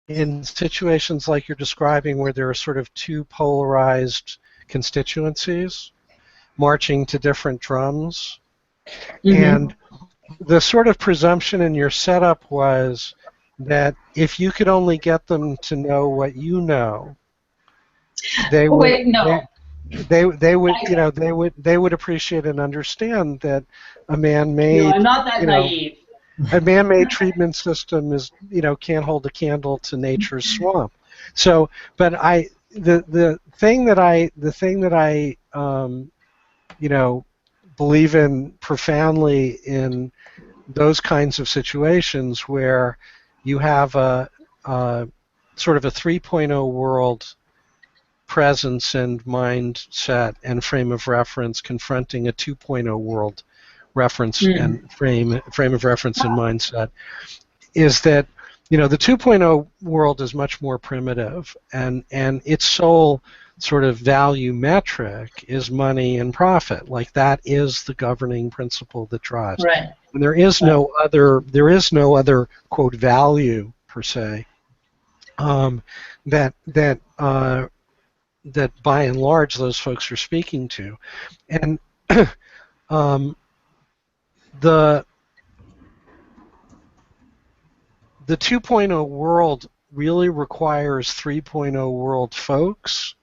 in situations like you're describing where there are sort of two polarized constituencies marching to different drums, and the sort of presumption in your setup was that if you could only get them to know what you know, they would. Wait, no. They would, you know, they would appreciate and understand that a man-made, No, I'm not that naive. A man-made treatment system is, you know, can't hold a candle to nature's swamp. So, but the thing that I you know, believe in profoundly in those kinds of situations where you have a sort of a 3.0 world presence and mindset and frame of reference confronting a 2.0 world reference and frame of reference and mindset, is that, you know, the 2.0 world is much more primitive, and its sole sort of value metric is money and profit. Like, that is the governing principle that drives. Right. And there is no other quote value per se that by and large those folks are speaking to. And the 2.0 world really requires 3.0 world folks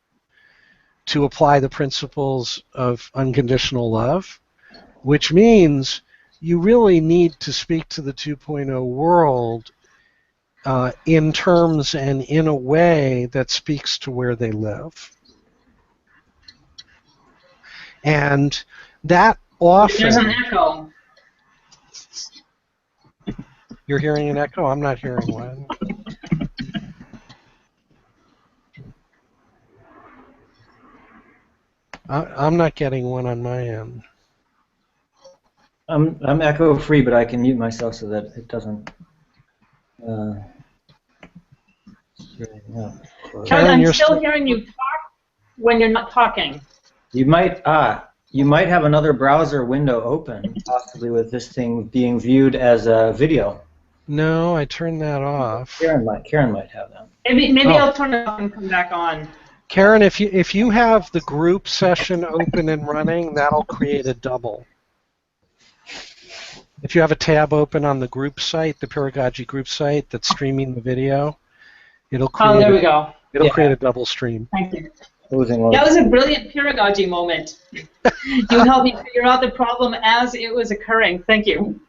to apply the principles of unconditional love, which means you really need to speak to the 2.0 world in terms and in a way that speaks to where they live. And that often... There's an echo. You're hearing an echo? I'm not hearing one. I'm not getting one on my end. I'm echo free, but I can mute myself so that it doesn't. Karen, I'm still hearing you talk when you're not talking. You might have another browser window open, possibly with this thing being viewed as a video. No, I turned that off. Karen might have that. Maybe I'll turn it off and come back on. Karen, if you have the group session open and running, that'll create a double. If you have a tab open on the group site, the Peeragogy group site that's streaming the video, it'll create. Oh, there we go. It'll create a double stream. Thank you. That was a brilliant Peeragogy moment. You helped me figure out the problem as it was occurring. Thank you.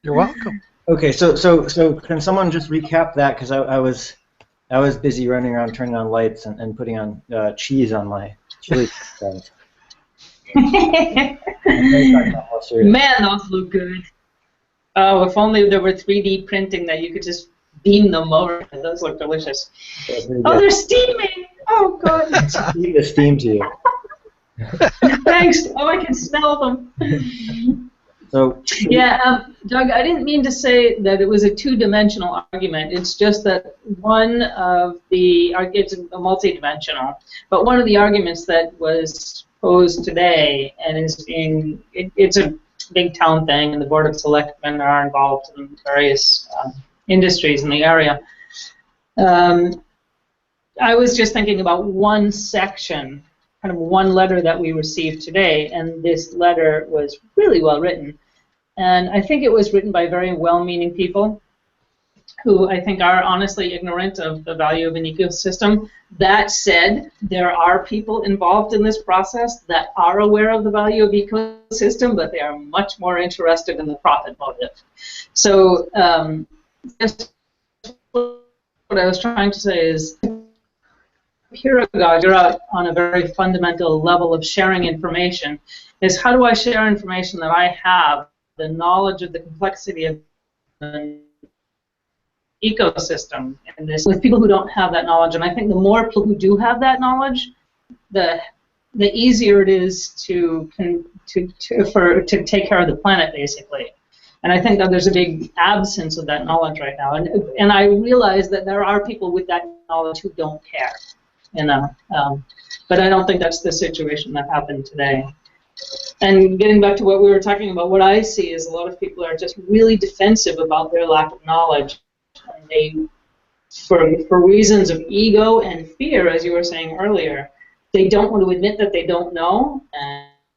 You're welcome. Okay, so can someone just recap that, because I was busy running around turning on lights and putting on cheese on my chili things. Man, those look good. Oh, if only there were 3D printing that you could just beam them over. Those look delicious. Oh, they're steaming! Oh, God. The steam to you. Thanks. Oh, I can smell them. So yeah, Doug, I didn't mean to say that it was a two-dimensional argument. It's just that one of the, it's a multi-dimensional, but one of the arguments that was posed today and is being, it's a big town thing, and the Board of Selectmen are involved in various industries in the area. I was just thinking about one section, kind of one letter that we received today, and this letter was really well written. And I think it was written by very well-meaning people who I think are honestly ignorant of the value of an ecosystem. That said, there are people involved in this process that are aware of the value of ecosystem, but they are much more interested in the profit motive. So just what I was trying to say is, Peeragogy, you're out on a very fundamental level of sharing information, is how do I share information that I have, the knowledge of the complexity of an ecosystem, and this with people who don't have that knowledge. And I think the more people who do have that knowledge, the easier it is to take care of the planet, basically. And I think that there's a big absence of that knowledge right now. And I realize that there are people with that knowledge who don't care. You know, but I don't think that's the situation that happened today. And getting back to what we were talking about, what I see is a lot of people are just really defensive about their lack of knowledge. And for reasons of ego and fear, as you were saying earlier, they don't want to admit that they don't know,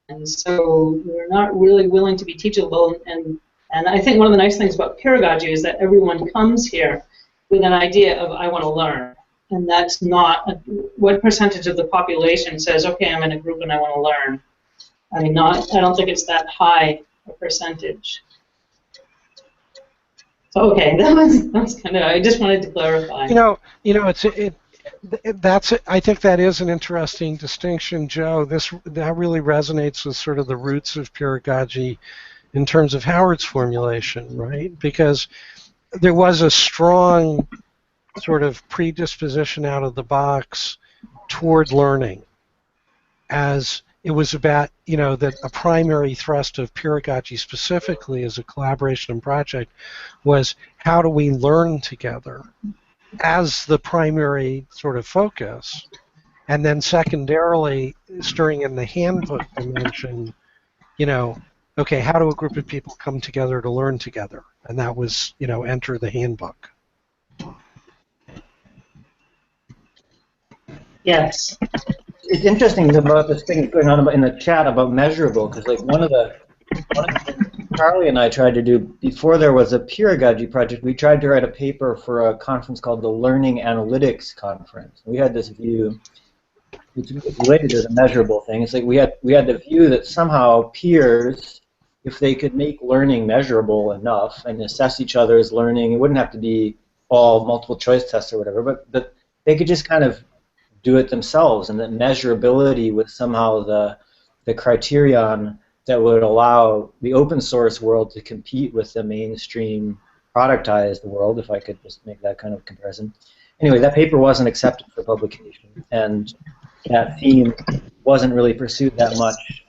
and so they're not really willing to be teachable. And I think one of the nice things about Peeragogy is that everyone comes here with an idea of, I want to learn. And that's not, what percentage of the population says, okay, I'm in a group and I want to learn? I mean, I don't think it's that high a percentage. So, okay, that's kind of, I just wanted to clarify. I think that is an interesting distinction, Joe. That really resonates with sort of the roots of Peeragogy in terms of Howard's formulation, right? Because there was a strong sort of predisposition out of the box toward learning, as it was about, that a primary thrust of Peeragogy specifically as a collaboration and project was how do we learn together as the primary sort of focus, and then secondarily stirring in the handbook dimension, okay, how do a group of people come together to learn together? And that was, enter the handbook. Yes. It's interesting about this thing going on in the chat about measurable, because like one of the things Charlie and I tried to do before there was a Peeragogy project, we tried to write a paper for a conference called the Learning Analytics Conference. We had this view, it's related as a measurable thing. It's like we had the view that somehow peers, if they could make learning measurable enough and assess each other's learning, it wouldn't have to be all multiple choice tests or whatever, but they could just kind of do it themselves, and that measurability was somehow the criterion that would allow the open source world to compete with the mainstream productized world, if I could just make that kind of comparison. Anyway, that paper wasn't accepted for publication, and that theme wasn't really pursued that much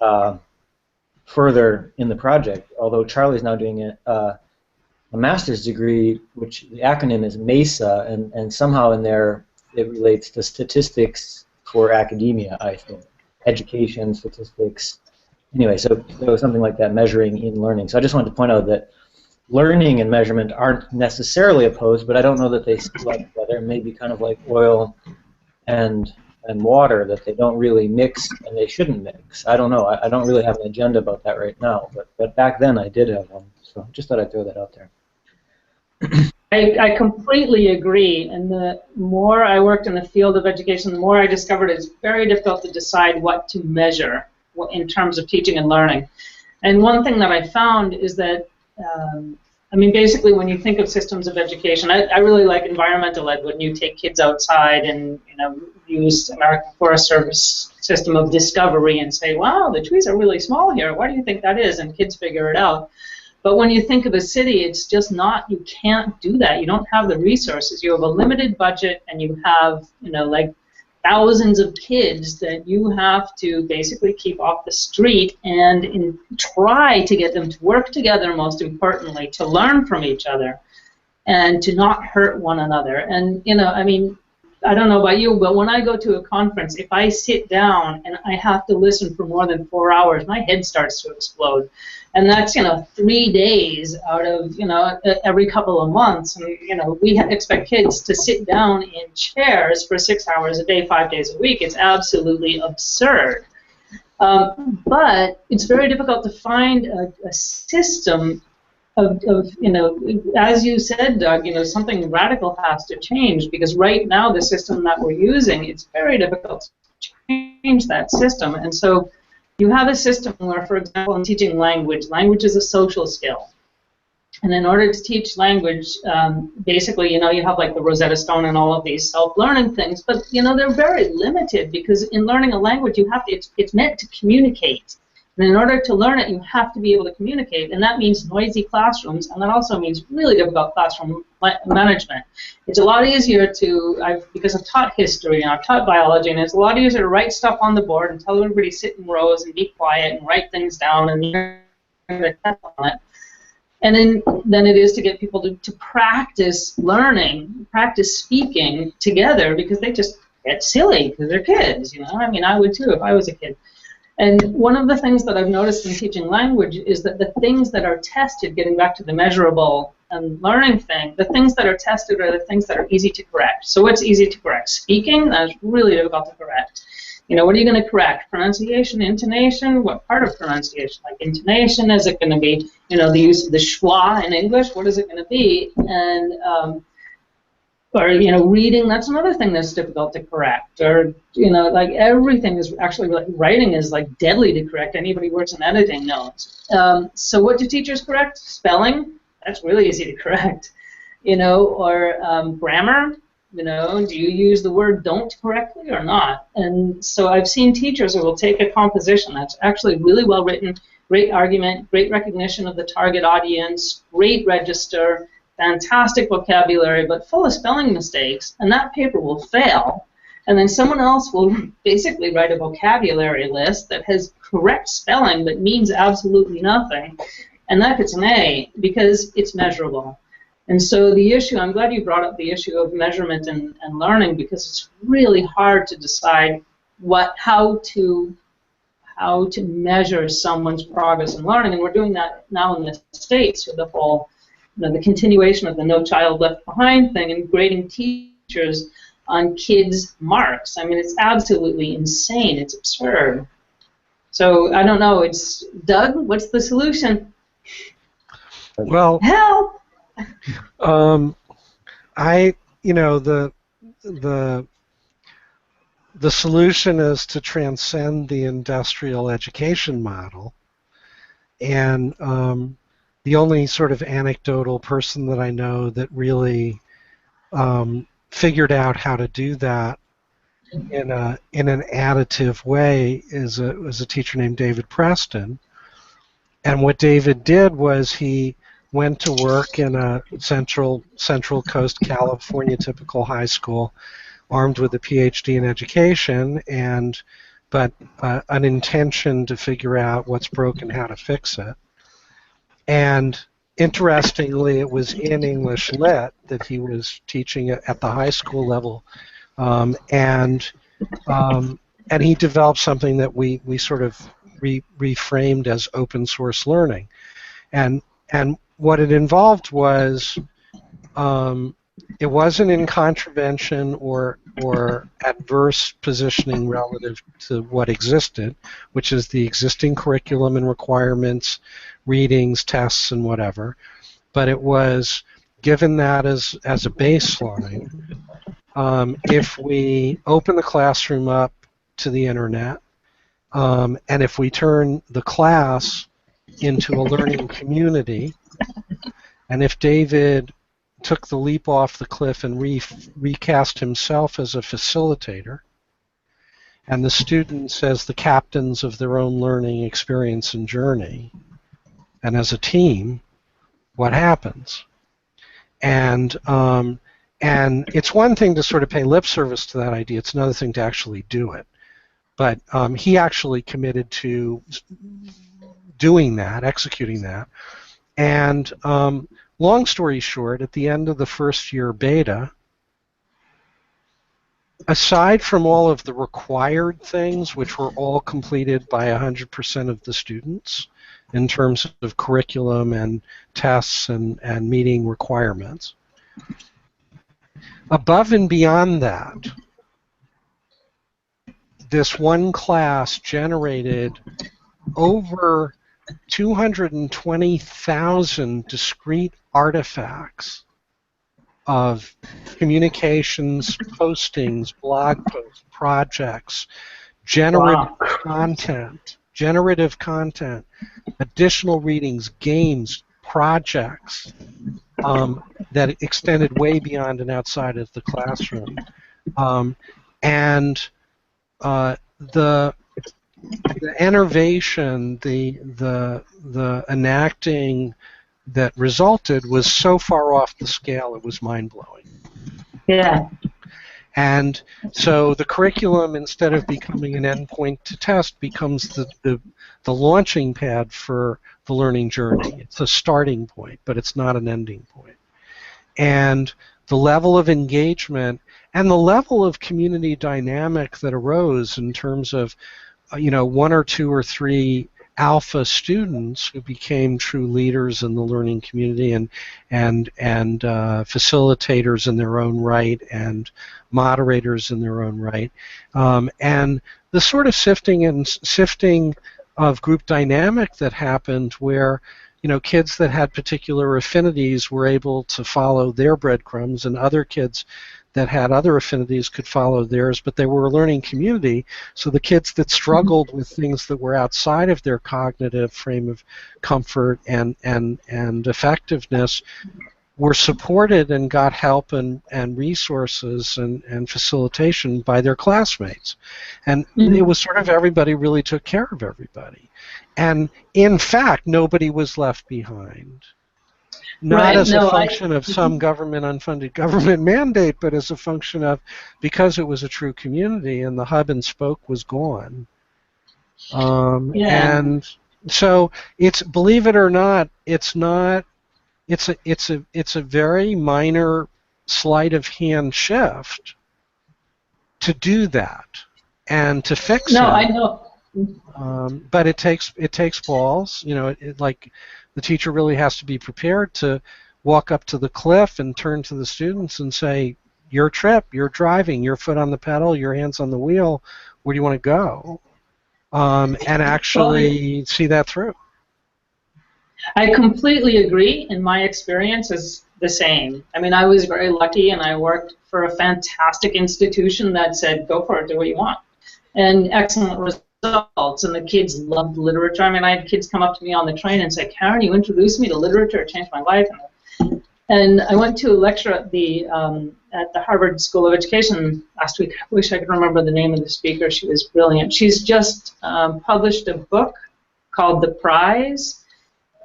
further in the project, although Charlie's now doing a master's degree, which the acronym is MESA, and somehow in there it relates to statistics for academia, I think. Education, statistics. Anyway, so something like that, measuring in learning. So I just wanted to point out that learning and measurement aren't necessarily opposed, but I don't know that they like together. Maybe kind of like oil and water, that they don't really mix and they shouldn't mix. I don't know. I don't really have an agenda about that right now, but back then I did have one. So just thought I'd throw that out there. I completely agree, and the more I worked in the field of education, the more I discovered it's very difficult to decide what to measure in terms of teaching and learning. And one thing that I found is that, I mean, basically when you think of systems of education, I really like environmental ed, when you take kids outside and use American Forest Service system of discovery and say, wow, the trees are really small here, why do you think that is? And kids figure it out. But when you think of a city, it's just not, you can't do that. You don't have the resources. You have a limited budget, and you have, like thousands of kids that you have to basically keep off the street and try to get them to work together, most importantly, to learn from each other and to not hurt one another. And, I mean, I don't know about you, but when I go to a conference, if I sit down and I have to listen for more than 4 hours, my head starts to explode. And that's, 3 days out of, every couple of months. And, we expect kids to sit down in chairs for 6 hours a day, 5 days a week. It's absolutely absurd. But it's very difficult to find a system of, as you said, Doug, something radical has to change, because right now the system that we're using, it's very difficult to change that system. And so you have a system where, for example, in teaching language, language is a social skill. And in order to teach language, basically, you have like the Rosetta Stone and all of these self-learning things, but, they're very limited, because in learning a language, you have to, it's meant to communicate. And in order to learn it, you have to be able to communicate, and that means noisy classrooms, and that also means really difficult classroom management. It's a lot easier to, because I've taught history and I've taught biology, and it's a lot easier to write stuff on the board and tell everybody to sit in rows and be quiet and write things down and test on it. And then it is to get people to practice learning, practice speaking together, because they just get silly because they're kids, I mean, I would too if I was a kid. And one of the things that I've noticed in teaching language is that the things that are tested, getting back to the measurable and learning thing, the things that are tested are the things that are easy to correct. So what's easy to correct? Speaking, that's really difficult to correct. You know, what are you going to correct? Pronunciation, intonation? What part of pronunciation? Like intonation, is it going to be, you know, the use of the schwa in English? What is it going to be? And or, you know, reading, that's another thing that's difficult to correct. Or, you know, like everything is actually, like, writing is like deadly to correct. Anybody who works in editing knows. So what do teachers correct? Spelling, that's really easy to correct. You know, or grammar, you know, do you use the word don't correctly or not? And so I've seen teachers who will take a composition that's actually really well written, great argument, great recognition of the target audience, great register, fantastic vocabulary, but full of spelling mistakes, and that paper will fail. And then someone else will basically write a vocabulary list that has correct spelling but means absolutely nothing, and that gets an A because it's measurable. And so the issue, I'm glad you brought up the issue of measurement and learning, because it's really hard to decide how to measure someone's progress in learning, and we're doing that now in the States with the whole, you know, the continuation of the No Child Left Behind thing and grading teachers on kids' marks. I mean, it's absolutely insane. It's absurd. So I don't know. It's Doug. What's the solution? Well, Help! you know, the solution is to transcend the industrial education model, and the only sort of anecdotal person that I know that really figured out how to do that in an additive way is a teacher named David Preston. And what David did was he went to work in a Central Coast California typical high school, armed with a PhD in education, but an intention to figure out what's broken, how to fix it. And interestingly, it was in English Lit that he was teaching at the high school level, and he developed something that we sort of reframed as open source learning, and what it involved was it wasn't in contravention or adverse positioning relative to what existed, which is the existing curriculum and requirements, readings, tests, and whatever. But it was given that as a baseline. If we open the classroom up to the internet, and if we turn the class into a learning community, and if David took the leap off the cliff and recast himself as a facilitator, and the students as the captains of their own learning experience and journey, and as a team, what happens? And it's one thing to sort of pay lip service to that idea. It's another thing to actually do it. But he actually committed to doing that, executing that. And long story short, at the end of the first year beta, aside from all of the required things, which were all completed by 100% of the students in terms of curriculum and tests and meeting requirements, above and beyond that, this one class generated over 220,000 discrete artifacts of communications, postings, blog posts, projects, generative content, additional readings, games, projects that extended way beyond and outside of the classroom. The enervation, the enacting that resulted was so far off the scale it was mind-blowing. Yeah. And so the curriculum, instead of becoming an endpoint to test, becomes the launching pad for the learning journey. It's a starting point, but it's not an ending point. And the level of engagement and the level of community dynamic that arose in terms of, one or two or three alpha students who became true leaders in the learning community and facilitators in their own right and moderators in their own right, and the sort of sifting of group dynamic that happened where kids that had particular affinities were able to follow their breadcrumbs, and other kids that had other affinities could follow theirs, but they were a learning community, so the kids that struggled with things that were outside of their cognitive frame of comfort and effectiveness were supported and got help and resources and facilitation by their classmates. And it was sort of everybody really took care of everybody. And in fact, nobody was left behind. Not Right. as a No, function of some unfunded government mandate, but as a function of because it was a true community and the hub and spoke was gone. Yeah. And so it's, believe it or not, it's a very minor sleight of hand shift to do that and to fix No, it. I know. But it takes balls. Like the teacher really has to be prepared to walk up to the cliff and turn to the students and say, "Your trip, you're driving, your foot on the pedal, your hands on the wheel. Where do you want to go?" And actually see that through. I completely agree, and my experience is the same. I mean, I was very lucky, and I worked for a fantastic institution that said, go for it, do what you want. And excellent results, and the kids loved literature. I mean, I had kids come up to me on the train and say, Karen, you introduced me to literature, it changed my life. And I went to a lecture at the Harvard School of Education last week. I wish I could remember the name of the speaker. She was brilliant. She's just published a book called The Prize,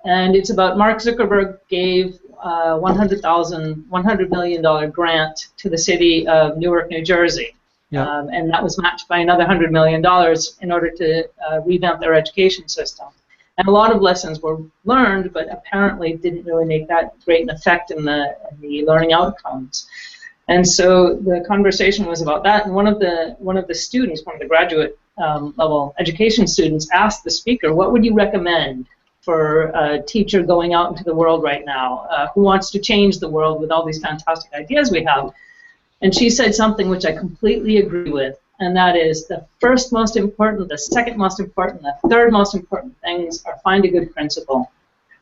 and it's about Mark Zuckerberg gave $100 million grant to the city of Newark, New Jersey. Yeah. And that was matched by another $100 million in order to revamp their education system. And a lot of lessons were learned, but apparently didn't really make that great an effect in the learning outcomes. And so the conversation was about that. And one of the students, one of the graduate level education students, asked the speaker, "What would you recommend for a teacher going out into the world right now who wants to change the world with all these fantastic ideas we have?" And she said something which I completely agree with, and that is the first most important, the second most important, the third most important things are find a good principal.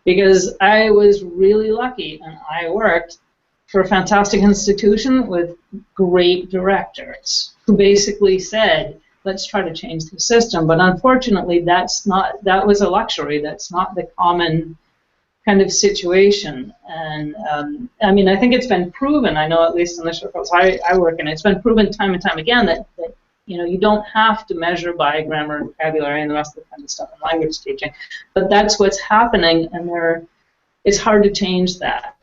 Because I was really lucky, and I worked for a fantastic institution with great directors who basically said, let's try to change the system. But unfortunately, that was a luxury. That's not the common kind of situation. And I mean, I think it's been proven, I know at least in the circles I work in, it's been proven time and time again that you don't have to measure by grammar, vocabulary, and the rest of the kind of stuff in language teaching. But that's what's happening, and it's hard to change that.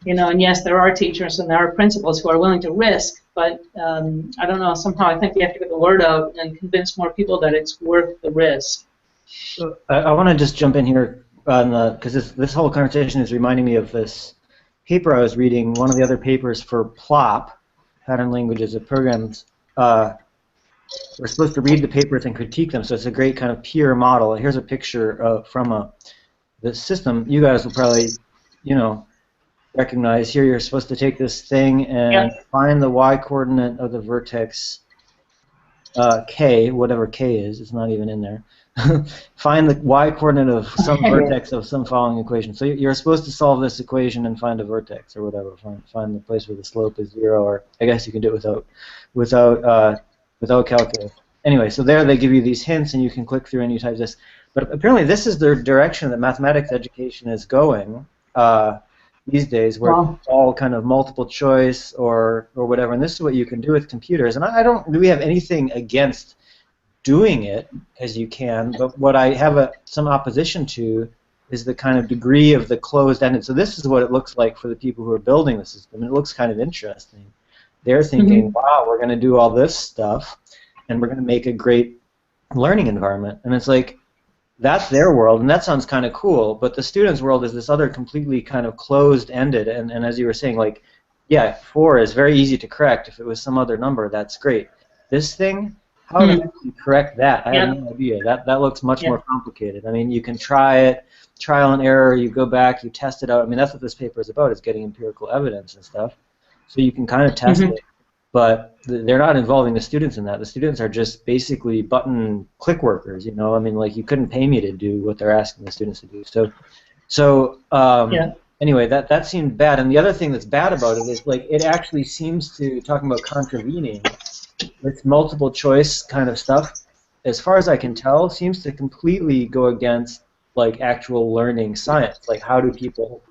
And yes, there are teachers and there are principals who are willing to risk, but I don't know, somehow I think we have to get the word out and convince more people that it's worth the risk. So I want to just jump in here because this whole conversation is reminding me of this paper I was reading. One of the other papers for PLOP, Pattern Languages of Programs. We're supposed to read the papers and critique them, so it's a great kind of peer model. Here's a picture from the system. You guys will probably, recognize. Here you're supposed to take this thing and find the y-coordinate of the vertex k, whatever k is. It's not even in there. Find the y-coordinate of some vertex of some following equation. So you're supposed to solve this equation and find a vertex or whatever. Find the place where the slope is 0, or I guess you can do it without calculus. Anyway, so there they give you these hints, and you can click through and you type this. But apparently this is the direction that mathematics education is going these days, where it's all kind of multiple choice or whatever. And this is what you can do with computers. And I don't really have anything against doing it, as you can, but what I have some opposition to is the kind of degree of the closed-ended. So this is what it looks like for the people who are building the system, and it looks kind of interesting. They're thinking, wow, we're going to do all this stuff, and we're going to make a great learning environment. And it's like, that's their world, and that sounds kind of cool, but the student's world is this other completely kind of closed-ended, and as you were saying, like, yeah, 4 is very easy to correct. If it was some other number, that's great. This thing how to actually correct that. I have Yep. no idea. That looks much more Yep. complicated. I mean, you can try it, trial and error. You go back, you test it out. I mean, that's what this paper is about, is getting empirical evidence and stuff. So you can kind of test Mhm. it, but they're not involving the students in that. The students are just basically button click workers. You know, I mean, like, you couldn't pay me to do what they're asking the students to do. So Yeah. anyway, that seemed bad. And the other thing that's bad about it is, like, it actually seems to, talking about contravening, this multiple choice kind of stuff, as far as I can tell, seems to completely go against, like, actual learning science. Like, how do people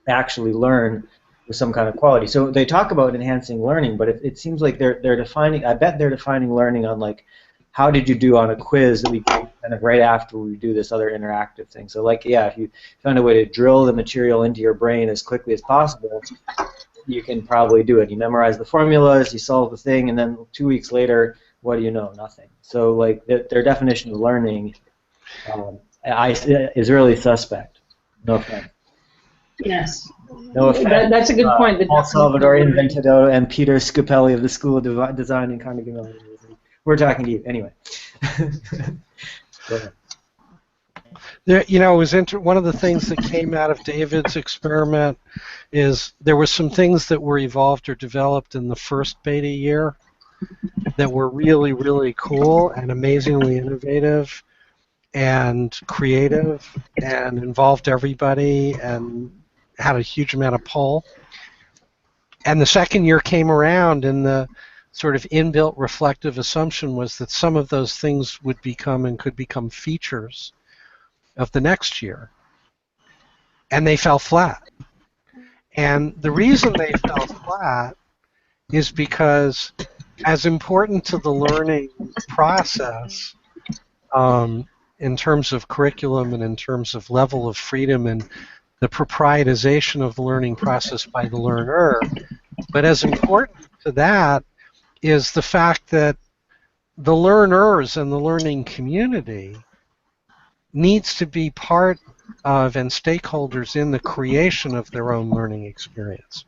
actually learn with some kind of quality? So they talk about enhancing learning, but it seems like they're defining. I bet they're defining learning on, like, how did you do on a quiz that we do kind of right after we do this other interactive thing. So, like, yeah, if you find a way to drill the material into your brain as quickly as possible, you can probably do it. You memorize the formulas, you solve the thing, and then 2 weeks later, what do you know? Nothing. So, like, their definition of learning is really suspect. No offense. Yes. No offense. That's a good point. The Paul definition of Salvador learning. Inventado and Peter Scapelli of the School of Design in Carnegie Mellon University. We're talking to you. Anyway. Go ahead. There, you know, it was one of the things that came out of David's experiment is there were some things that were evolved or developed in the first beta year that were really, really cool and amazingly innovative and creative and involved everybody and had a huge amount of pull. And the second year came around, and the sort of inbuilt reflective assumption was that some of those things would become and could become features of the next year. And they fell flat. And the reason they fell flat is because, as important to the learning process, in terms of curriculum and in terms of level of freedom and the proprietization of the learning process by the learner, but as important to that is the fact that the learners and the learning community needs to be part of and stakeholders in the creation of their own learning experience.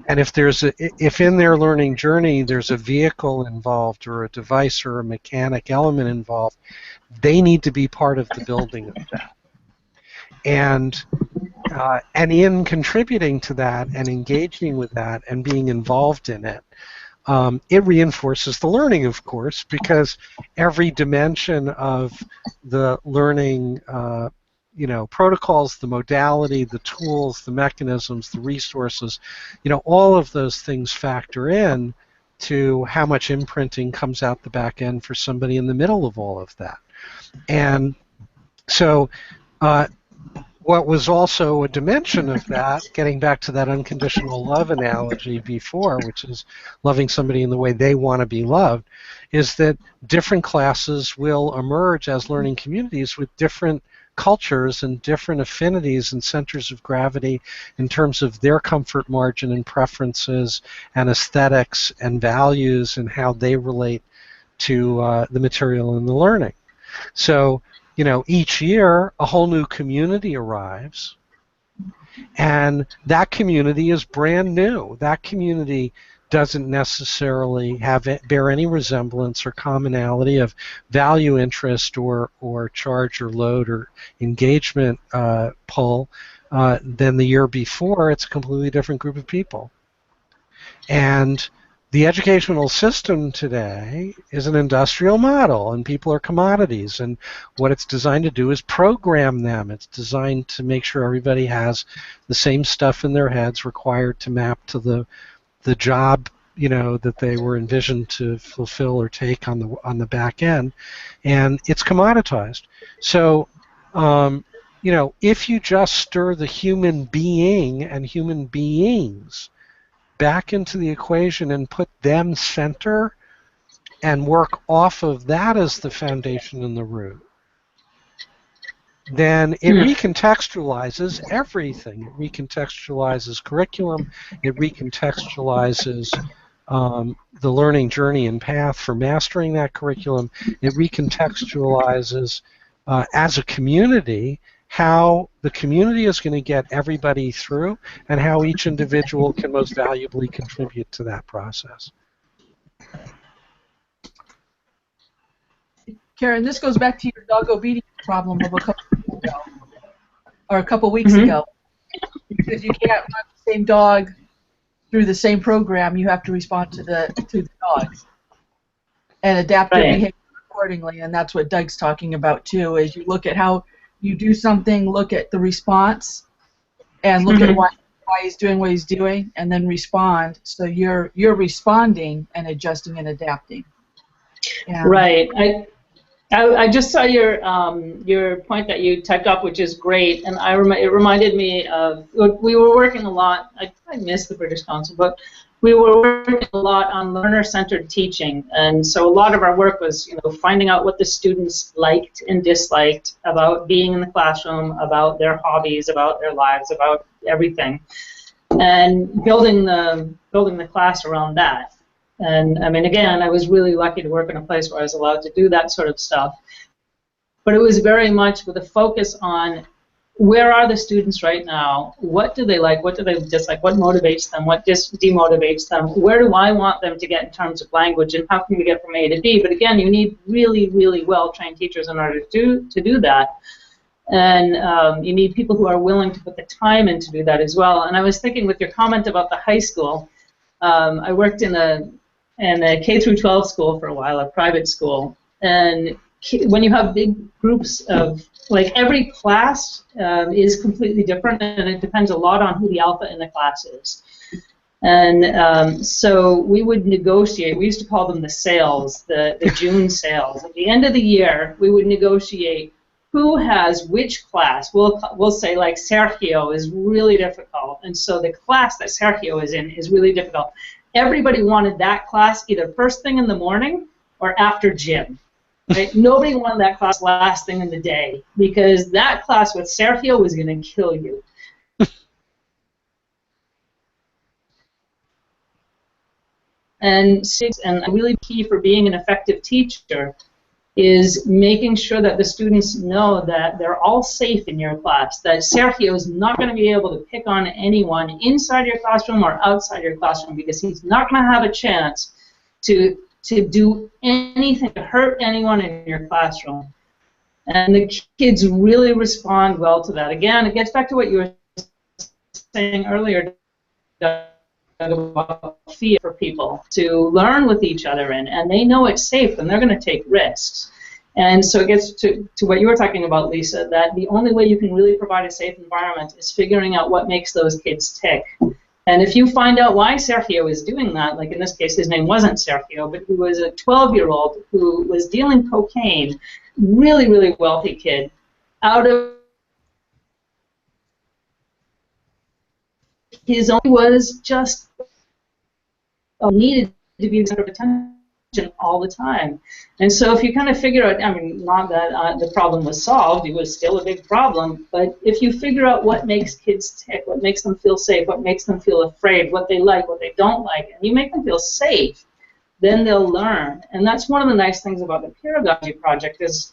And if in their learning journey there's a vehicle involved or a device or a mechanic element involved, they need to be part of the building of that. And in contributing to that and engaging with that and being involved in it, it reinforces the learning, of course, because every dimension of the learning, protocols, the modality, the tools, the mechanisms, the resources, all of those things factor in to how much imprinting comes out the back end for somebody in the middle of all of that. And so what was also a dimension of that, getting back to that unconditional love analogy before, which is loving somebody in the way they want to be loved, is that different classes will emerge as learning communities with different cultures and different affinities and centers of gravity in terms of their comfort margin and preferences and aesthetics and values and how they relate to the material and the learning. So, each year a whole new community arrives, and that community is brand new. That community doesn't necessarily bear any resemblance or commonality of value, interest, or charge or load or engagement pull than the year before. It's a completely different group of people. And the educational system today is an industrial model, and people are commodities, and what it's designed to do is program them. It's designed to make sure everybody has the same stuff in their heads required to map to the job that they were envisioned to fulfill or take on the back end, and it's commoditized. So if you just stir the human being and human beings back into the equation and put them center and work off of that as the foundation and the root, then it recontextualizes everything. It recontextualizes curriculum. It recontextualizes the learning journey and path for mastering that curriculum. It recontextualizes as a community how the community is going to get everybody through and how each individual can most valuably contribute to that process. Karen, this goes back to your dog obedience problem of a couple weeks ago, or a couple weeks ago. Because you can't run the same dog through the same program, you have to respond to the dog and adapt your behavior accordingly. And that's what Doug's talking about too. Is you look at how you do something, look at the response, and look at why he's doing what he's doing, and then respond. So you're responding and adjusting and adapting. Yeah. Right. I just saw your point that you typed up, which is great, and it reminded me of, we were working a lot. I miss the British Council, but we were working a lot on learner-centered teaching, and so a lot of our work was, finding out what the students liked and disliked about being in the classroom, about their hobbies, about their lives, about everything, and building the class around that. And I mean, again, I was really lucky to work in a place where I was allowed to do that sort of stuff. But it was very much with a focus on where are the students right now? What do they like? What do they dislike? What motivates them? What demotivates them? Where do I want them to get in terms of language? And how can we get from A to B? But again, you need really, really well-trained teachers in order to do that. And you need people who are willing to put the time in to do that as well. And I was thinking with your comment about the high school, I worked in a K through 12 school for a while, a private school, and when you have big groups of, like, every class is completely different, and it depends a lot on who the alpha in the class is. And so we would negotiate. We used to call them the sales, the June sales. At the end of the year, we would negotiate who has which class. We'll say, like, Sergio is really difficult, and so the class that Sergio is in is really difficult. Everybody wanted that class either first thing in the morning or after gym. Right? Nobody wanted that class last thing in the day, because that class with Sergio was going to kill you. And really key for being an effective teacher is making sure that the students know that they're all safe in your class, that Sergio is not going to be able to pick on anyone inside your classroom or outside your classroom, because he's not going to have a chance to do anything to hurt anyone in your classroom. And the kids really respond well to that. Again, it gets back to what you were saying earlier, Doug, about fear for people to learn with each other in, and they know it's safe and they're going to take risks. And so it gets to what you were talking about, Lisa, that the only way you can really provide a safe environment is figuring out what makes those kids tick. And if you find out why Sergio is doing that, like in this case his name wasn't Sergio, but he was a 12-year-old who was dealing cocaine, really, really wealthy kid, out of his own, was just needed to be the center of attention all the time. And so if you kind of figure out, I mean, not that the problem was solved, it was still a big problem, but if you figure out what makes kids tick, what makes them feel safe, what makes them feel afraid, what they like, what they don't like, and you make them feel safe, then they'll learn. And that's one of the nice things about the Peeragogy project is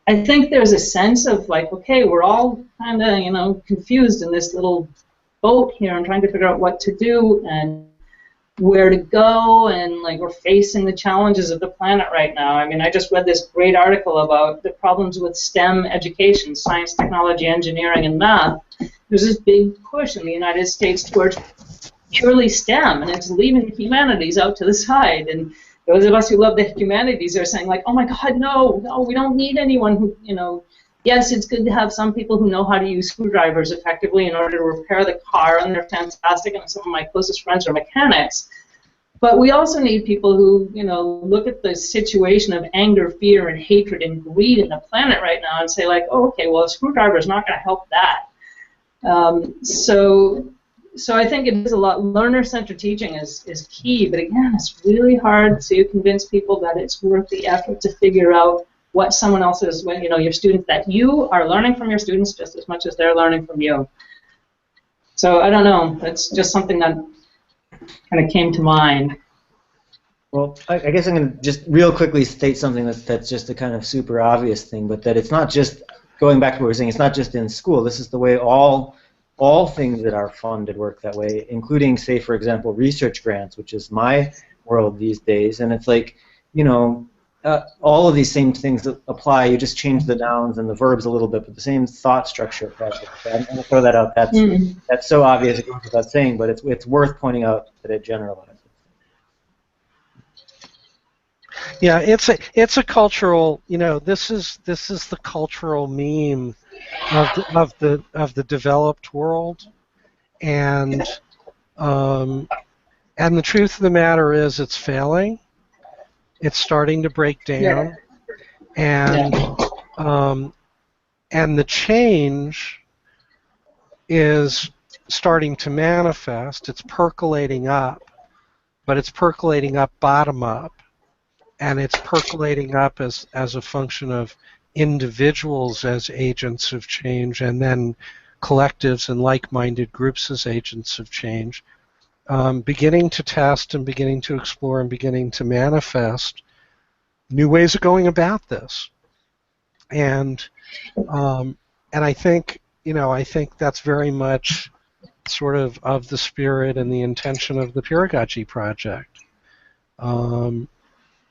I think there's a sense of, like, okay, we're all kind of, confused in this little boat here and trying to figure out what to do and where to go, and like we're facing the challenges of the planet right now. I mean, I just read this great article about the problems with STEM education, science, technology, engineering, and math. There's this big push in the United States towards purely STEM, and it's leaving the humanities out to the side. And those of us who love the humanities are saying, like, oh my God, no, we don't need anyone who, yes, it's good to have some people who know how to use screwdrivers effectively in order to repair the car, and they're fantastic, and some of my closest friends are mechanics. But we also need people who, look at the situation of anger, fear, and hatred and greed in the planet right now and say, like, oh, okay, well, a screwdriver is not going to help that. So I think it is a lot. Learner-centered teaching is key, but again, it's really hard to convince people that it's worth the effort to figure out what someone else is, your students, that you are learning from your students just as much as they're learning from you. So I don't know, that's just something that kind of came to mind. Well, I guess I'm going to just real quickly state something that's just a kind of super obvious thing, but that it's not just, going back to what we were saying, it's not just in school. This is the way all things that are funded work that way, including, say, for example, research grants, which is my world these days. And it's like, all of these same things that apply. You just change the nouns and the verbs a little bit, but the same thought structure applies. So I'm going to throw that out. That's so obvious it goes without saying, but it's worth pointing out that it generalizes. Yeah, it's a cultural. This is the cultural meme of the developed world, and the truth of the matter is it's failing. It's starting to break down, and the change is starting to manifest. It's percolating up, but it's percolating up bottom up, and it's percolating up as a function of individuals as agents of change, and then collectives and like-minded groups as agents of change, beginning to test and beginning to explore and beginning to manifest new ways of going about this. And I think that's very much sort of the spirit and the intention of the Peeragogy project.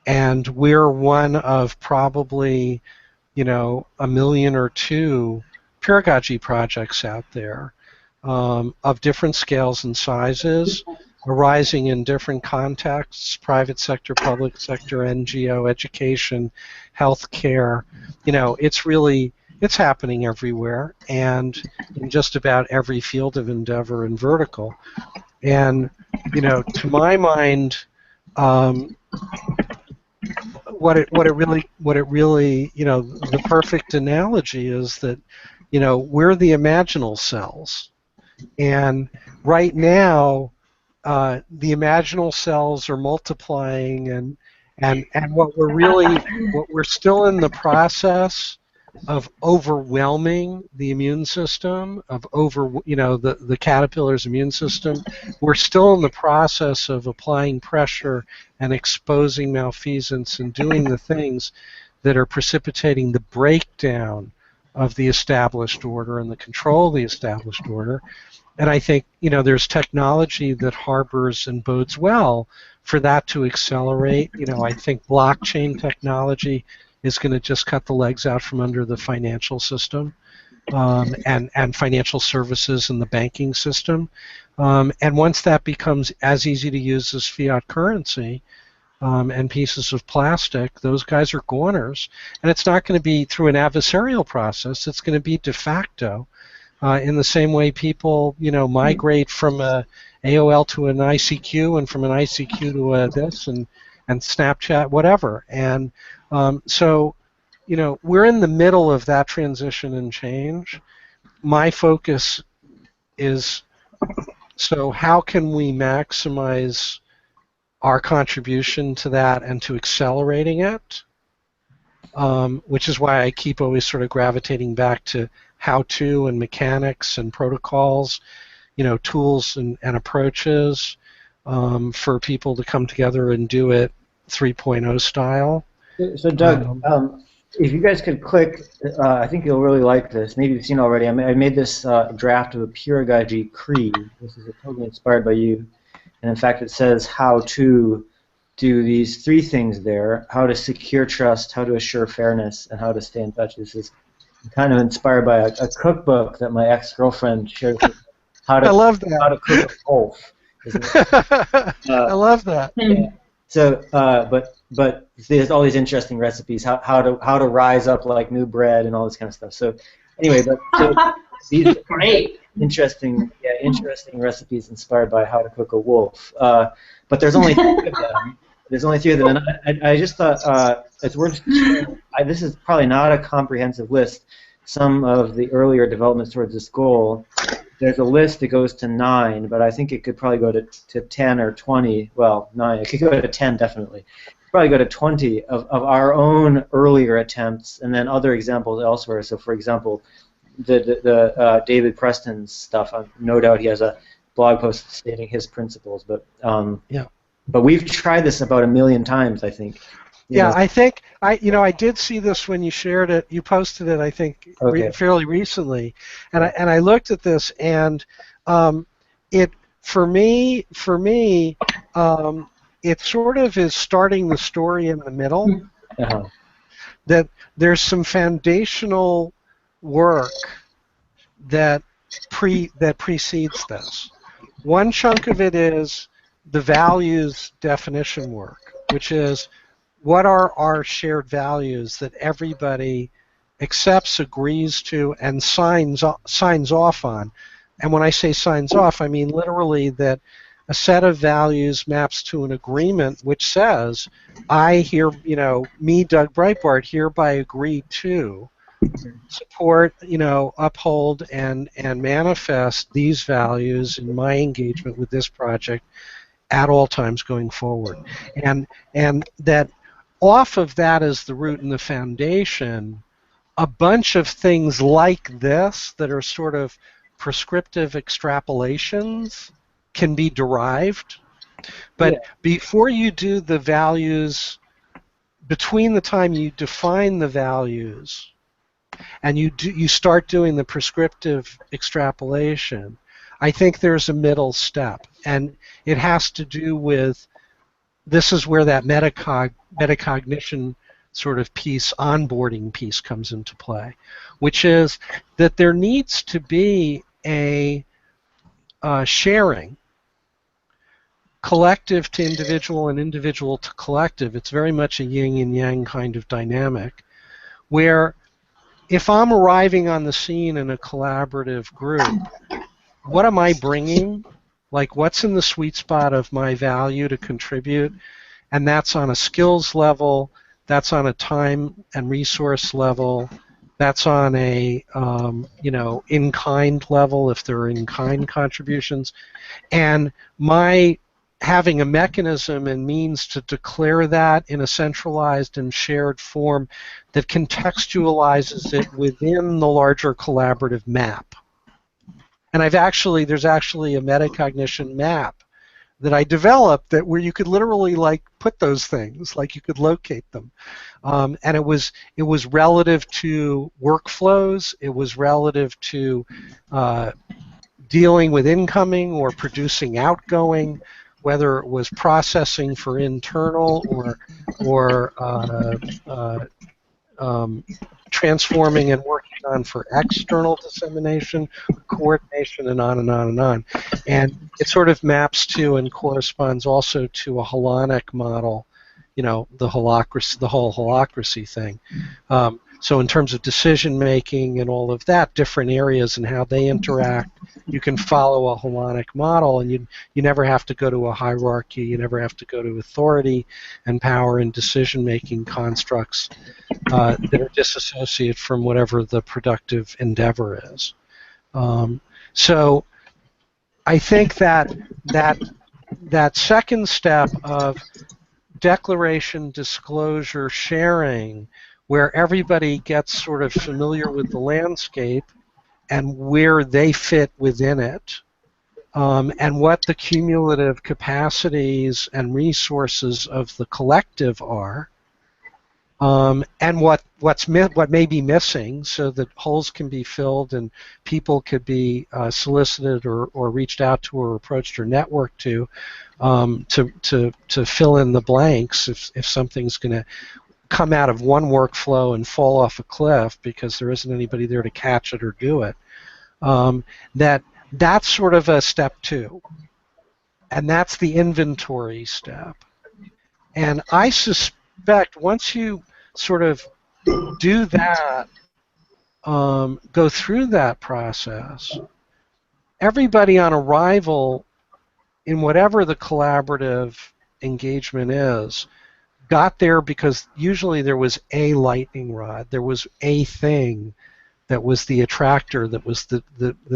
And we're one of probably, a million or two Peeragogy projects out there, of different scales and sizes, arising in different contexts: private sector, public sector, NGO, education, healthcare. It's happening everywhere, and in just about every field of endeavor and vertical. And to my mind, what it really, the perfect analogy is that, we're the imaginal cells, and right now, the imaginal cells are multiplying, and what we're still in the process of overwhelming the immune system, the caterpillar's immune system. We're still in the process of applying pressure and exposing malfeasance and doing the things that are precipitating the breakdown of the established order and the control of the established order. And I think, there's technology that harbors and bodes well for that to accelerate. I think blockchain technology is going to just cut the legs out from under the financial system, and financial services and the banking system. And once that becomes as easy to use as fiat currency, and pieces of plastic, those guys are goners. And it's not going to be through an adversarial process. It's going to be de facto. In the same way people, migrate from a AOL to an ICQ, and from an ICQ to a this, and Snapchat, whatever. And so, we're in the middle of that transition and change. My focus is, so how can we maximize our contribution to that and to accelerating it? Which is why I keep always sort of gravitating back to how-to and mechanics and protocols, tools and approaches, for people to come together and do it 3.0 style. So Doug, if you guys could click, I think you'll really like this. Maybe you've seen already. I made this draft of a Peeragogy creed. This is totally inspired by you. And in fact, it says how to do these three things there: how to secure trust, how to assure fairness, and how to stay in touch. This is kind of inspired by a cookbook that my ex-girlfriend shared with me. I love that. How to cook a wolf. I love that. Yeah. So, but there's all these interesting recipes. How to rise up like new bread and all this kind of stuff. So, anyway, these great. Interesting recipes inspired by how to cook a wolf. But there's only three of them. There's only three of them, and I just thought it's worth. This is probably not a comprehensive list. Some of the earlier developments towards this goal. There's a list that goes to 9, but I think it could probably go to 10 or 20. Well, 9. It could go to 10 definitely. Probably go to 20 of our own earlier attempts, and then other examples elsewhere. So, for example, the David Preston's stuff. No doubt he has a blog post stating his principles, but yeah. But we've tried this about 1 million times, I think. Yeah, I think I did see this when you shared it. You posted it, I think, fairly recently, and I looked at this, and it for me it sort of is starting the story in the middle. Uh-huh. That there's some foundational work that precedes this. One chunk of it is the values definition work, which is what are our shared values that everybody accepts, agrees to, and signs off on. And when I say signs off, I mean literally that a set of values maps to an agreement which says, I here, me, Doug Breitbart, hereby agree to support, uphold and manifest these values in my engagement with this project at all times going forward. And that off of that as the root and the foundation, a bunch of things like this that are sort of prescriptive extrapolations can be derived. But before you do the values, between the time you define the values and you start doing the prescriptive extrapolation, I think there's a middle step, and it has to do with, this is where that metacognition sort of piece, onboarding piece, comes into play, which is that there needs to be a sharing, collective to individual and individual to collective. It's very much a yin and yang kind of dynamic, where if I'm arriving on the scene in a collaborative group, what am I bringing? Like, what's in the sweet spot of my value to contribute? And that's on a skills level, that's on a time and resource level, that's on a in-kind level if there are in-kind contributions. And my having a mechanism and means to declare that in a centralized and shared form that contextualizes it within the larger collaborative map. And there's actually a metacognition map that I developed that where you could literally put those things, you could locate them. And it was relative to workflows, it was relative to dealing with incoming or producing outgoing, whether it was processing for internal or transforming and working on for external dissemination, coordination, and on and on and on. And it sort of maps to and corresponds also to a holonic model, the whole holacracy thing. So in terms of decision making and all of that, different areas and how they interact, you can follow a holonic model, and you never have to go to a hierarchy, you never have to go to authority and power and decision making constructs that are disassociated from whatever the productive endeavor is. So I think that second step of declaration, disclosure, sharing, where everybody gets sort of familiar with the landscape and where they fit within it, and what the cumulative capacities and resources of the collective are, and what may be missing, so that holes can be filled and people could be solicited or reached out to or approached or networked to fill in the blanks if something's going to come out of one workflow and fall off a cliff because there isn't anybody there to catch it or do it. That's sort of a step two, and that's the inventory step. And I suspect once you sort of do that, go through that process, everybody on arrival in whatever the collaborative engagement is got there because usually there was a lightning rod, there was a thing that was the attractor, that was the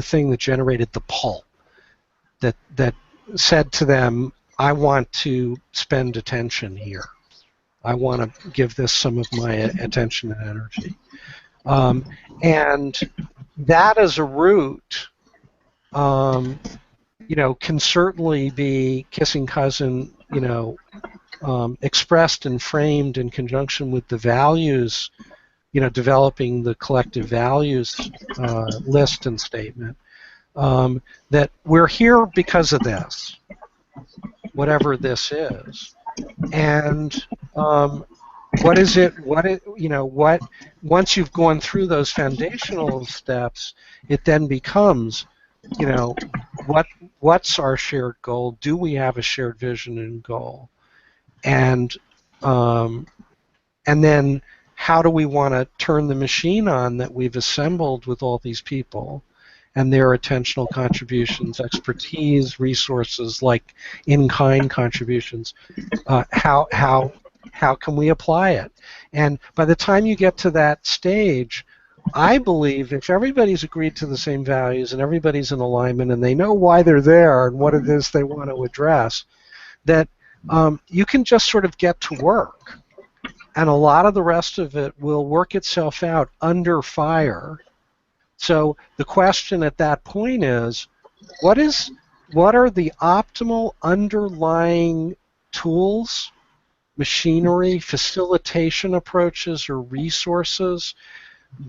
thing that generated the pull, that said to them, I want to spend attention here. I want to give this some of my attention and energy. And that as a root, can certainly be kissing cousin, expressed and framed in conjunction with the values, developing the collective values list and statement, that we're here because of this, whatever this is. And what is it? What once you've gone through those foundational steps, it then becomes, you know, what's our shared goal? Do we have a shared vision and goal? And um, and then how do we want to turn the machine on that we've assembled with all these people and their attentional contributions, expertise, resources, like in-kind contributions? How can we apply it? And by the time you get to that stage, I believe if everybody's agreed to the same values and everybody's in alignment and they know why they're there and what it is they want to address, that you can just sort of get to work. And a lot of the rest of it will work itself out under fire. So the question at that point is, what are the optimal underlying tools, machinery, facilitation approaches, or resources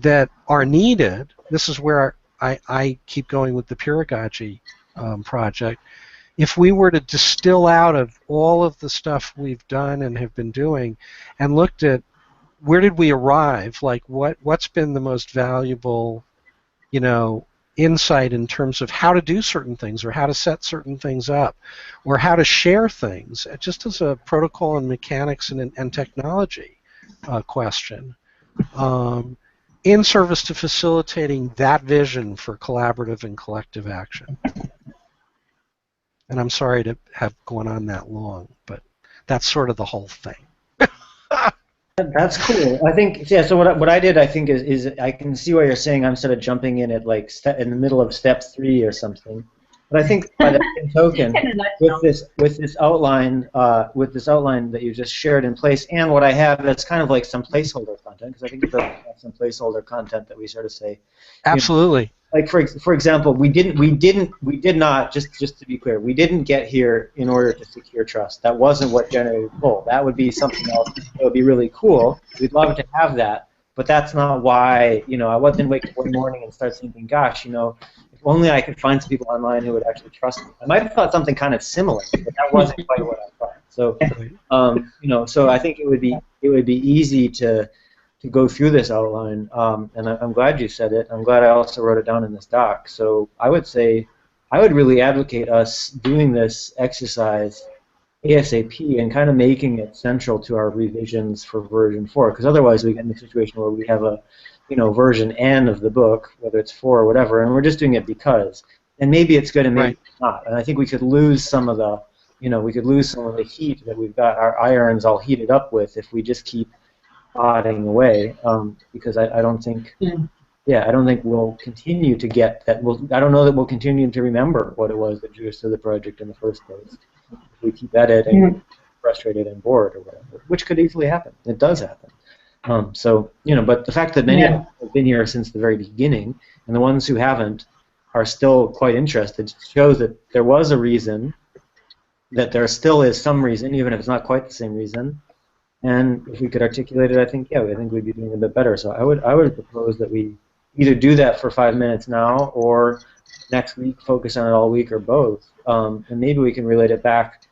that are needed? This is where I keep going with the Peeragogy project. If we were to distill out of all of the stuff we've done and have been doing and looked at where did we arrive, like what's been the most valuable, insight in terms of how to do certain things or how to set certain things up or how to share things, just as a protocol and mechanics and technology question, in service to facilitating that vision for collaborative and collective action. And I'm sorry to have gone on that long, but that's sort of the whole thing. That's cool. I think, yeah, so what I did, I think, is I can see why you're saying I'm sort of jumping in at like in the middle of step 3 or something. But I think by the same token, with this outline that you just shared in place, and what I have that's kind of like some placeholder content, because I think it does have some placeholder content that we sort of say. Absolutely. Like for example, we did not, just to be clear, we didn't get here in order to secure trust. That wasn't what generated pull. That would be something else that would be really cool. We'd love to have that, but that's not why. I didn't wake up one morning and start thinking, gosh, if only I could find some people online who would actually trust me. I might have thought something kind of similar, but that wasn't quite what I thought. So, so I think it would be easy to go through this outline, and I'm glad you said it. I'm glad I also wrote it down in this doc. So I would say, I would really advocate us doing this exercise ASAP and kind of making it central to our revisions for version 4, because otherwise we get in a situation where we have a, version N of the book, whether it's 4 or whatever, and we're just doing it because. And maybe it's good and maybe it's not. And I think we could lose some of the, the heat that we've got our irons all heated up with if we just keep plodding away, because I don't think, I don't think we'll continue to get that. I don't know that we'll continue to remember what it was that drew us to the project in the first place. If we keep at it and frustrated and bored or whatever, which could easily happen. It does happen. But the fact that many of us have been here since the very beginning, and the ones who haven't are still quite interested, shows that there was a reason, that there still is some reason, even if it's not quite the same reason. And if we could articulate it, I think we'd be doing a bit better. So I would propose that we either do that for 5 minutes now, or next week focus on it all week, or both. And maybe we can relate it back.